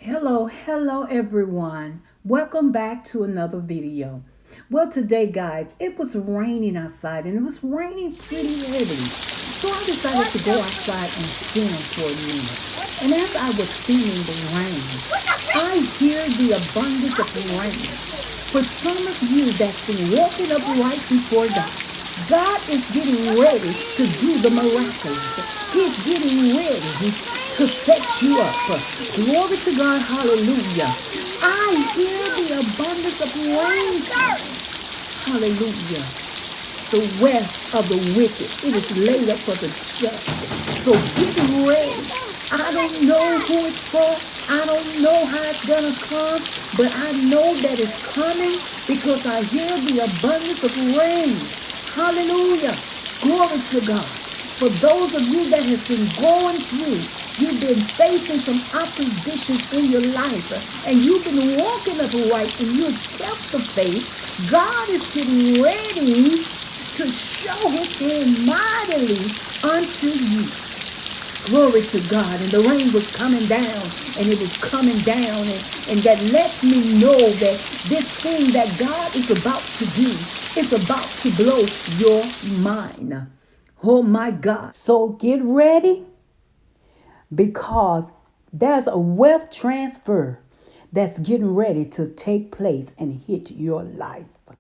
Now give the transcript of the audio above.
Hello everyone. Welcome back to another video. Well, today, guys, it was raining outside and it was raining pretty heavily. So I decided to go outside and film for a minute. And as I was feeling the rain, I hear the abundance of rain. For some of you that's been walking upright before God is getting ready to do the miraculous. He's getting ready to set you up. Glory to God, hallelujah. I hear the abundance of rain. Hallelujah. The wealth of the wicked, it is laid up for the just. So get ready. I don't know who it's for. I don't know how it's gonna come, but I know that it's coming because I hear the abundance of rain. Hallelujah. Glory to God. For those of you that have been going through, you've been facing some opposition in your life, and you've been walking upright and you've kept the faith. God is getting ready to show his hand mightily unto you. Glory to God. And the rain was coming down and it was coming down. And that lets me know that this thing that God is about to do is about to blow your mind. Oh my God. So get ready because there's a wealth transfer that's getting ready to take place and hit your life.